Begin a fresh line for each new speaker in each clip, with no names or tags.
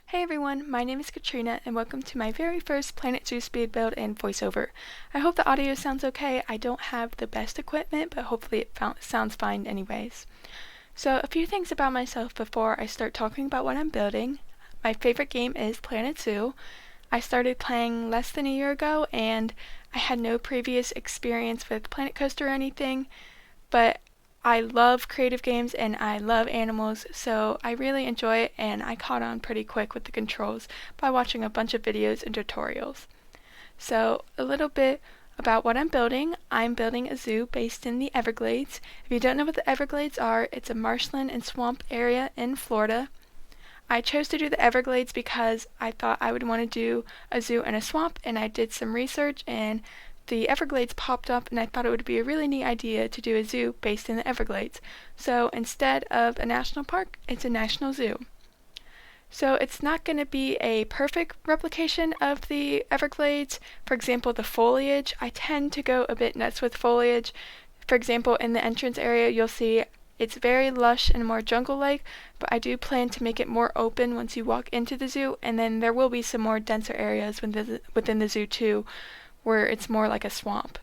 Hey everyone, my name is Katrina and welcome to my very first Planet Zoo speed build and voiceover. I hope the audio sounds okay. I don't have the best equipment, but hopefully it sounds fine anyways. So a few things about myself before I start talking about what I'm building. My favorite game is Planet Zoo. I started playing less than a year ago and I had no previous experience with Planet Coaster or anything, but I love creative games and I love animals, so I really enjoy it and I caught on pretty quick with the controls by watching a bunch of videos and tutorials. So a little bit about what I'm building. I'm building a zoo based in the Everglades. If you don't know what the Everglades are, it's a marshland and swamp area in Florida. I chose to do the Everglades because I thought I would want to do a zoo in a swamp, and I did some research and the Everglades popped up and I thought it would be a really neat idea to do a zoo based in the Everglades. So instead of a national park, it's a national zoo. So it's not going to be a perfect replication of the Everglades. For example, the foliage, I tend to go a bit nuts with foliage. For example, in the entrance area, you'll see it's very lush and more jungle-like, but I do plan to make it more open once you walk into the zoo, and then there will be some more denser areas within the zoo too, where it's more like a swamp.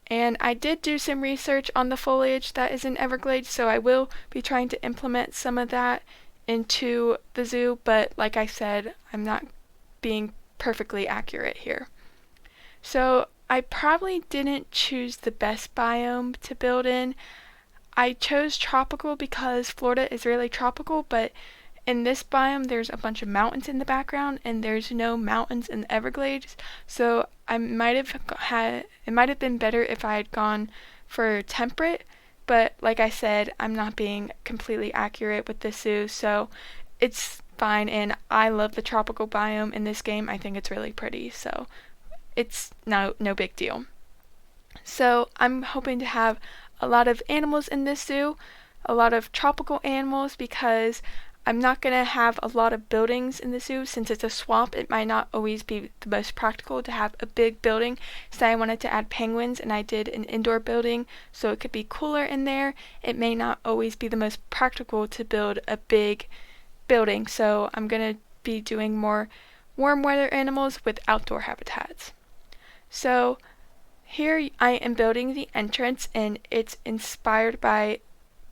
And I did do some research on the foliage that is in Everglades, so I will be trying to implement some of that into the zoo, but like I said, I'm not being perfectly accurate here. So I probably didn't choose the best biome to build in. I chose tropical because Florida is really tropical, but in this biome there's a bunch of mountains in the background and there's no mountains in the Everglades, so it might have been better if I had gone for temperate, but like I said, I'm not being completely accurate with this zoo, so it's fine, and I love the tropical biome in this game. I think it's really pretty, so it's no big deal. So I'm hoping to have a lot of animals in this zoo, a lot of tropical animals, because I'm not going to have a lot of buildings in the zoo. Since it's a swamp, it might not always be the most practical to have a big building. So I wanted to add penguins, and I did an indoor building so it could be cooler in there. It may not always be the most practical to build a big building, so I'm going to be doing more warm weather animals with outdoor habitats. So here I am building the entrance, and it's inspired by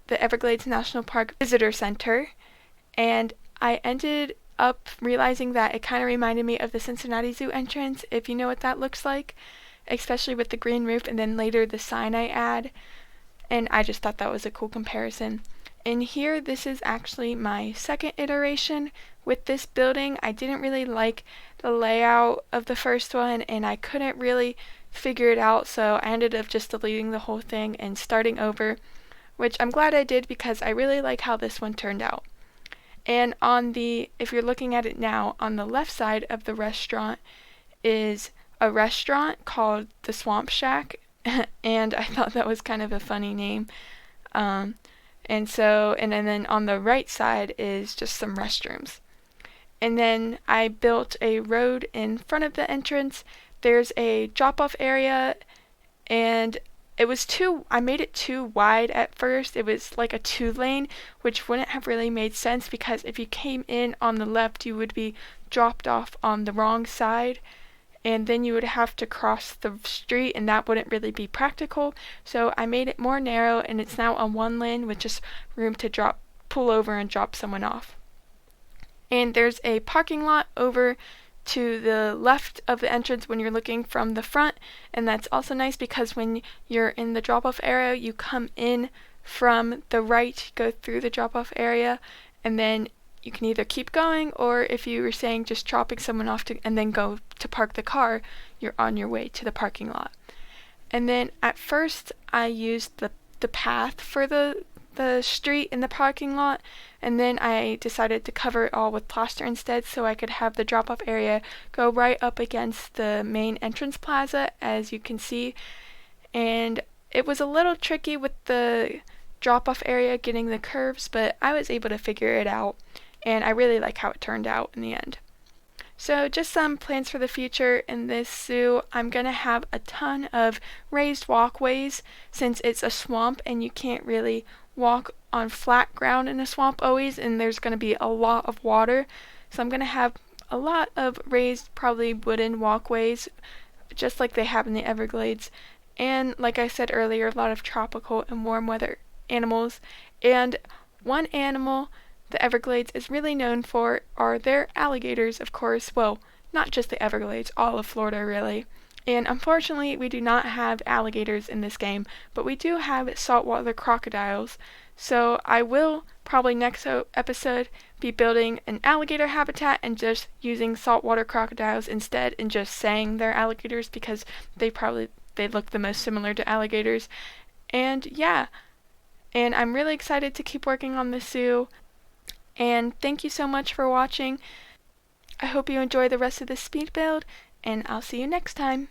the Everglades National Park Visitor Center. And I ended up realizing that it kind of reminded me of the Cincinnati Zoo entrance, if you know what that looks like, especially with the green roof and then later the sign I add. And I just thought that was a cool comparison. And here, this is actually my second iteration with this building. I didn't really like the layout of the first one, and I couldn't really figure it out, so I ended up just deleting the whole thing and starting over, which I'm glad I did because I really like how this one turned out. And if you're looking at it now, on the left side of the restaurant is a restaurant called the Swamp Shack, and I thought that was kind of a funny name. And then on the right side is just some restrooms. And then I built a road in front of the entrance. There's a drop-off area, and I made it too wide at first. It was like a 2-lane, which wouldn't have really made sense because if you came in on the left, you would be dropped off on the wrong side, and then you would have to cross the street, and that wouldn't really be practical. So I made it more narrow, and it's now a 1-lane with just room to pull over and drop someone off. And there's a parking lot over to the left of the entrance when you're looking from the front, and that's also nice because when you're in the drop-off area, you come in from the right, go through the drop-off area, and then you can either keep going, or if you were saying just dropping someone off and then go to park the car, you're on your way to the parking lot. And then at first I used the path for the street in the parking lot, and then I decided to cover it all with plaster instead so I could have the drop-off area go right up against the main entrance plaza, as you can see. And it was a little tricky with the drop-off area getting the curves, but I was able to figure it out, and I really like how it turned out in the end. So just some plans for the future in this zoo. I'm going to have a ton of raised walkways since it's a swamp and you can't really walk on flat ground in a swamp always, and there's going to be a lot of water. So I'm going to have a lot of raised, probably wooden walkways, just like they have in the Everglades. And like I said earlier, a lot of tropical and warm weather animals. And one animal the Everglades is really known for are their alligators, of course. Well, not just the Everglades, all of Florida really. And unfortunately, we do not have alligators in this game, but we do have saltwater crocodiles. So I will probably next episode be building an alligator habitat and just using saltwater crocodiles instead, and just saying they're alligators because they look the most similar to alligators. And yeah, and I'm really excited to keep working on the zoo. And thank you so much for watching. I hope you enjoy the rest of this speed build, and I'll see you next time.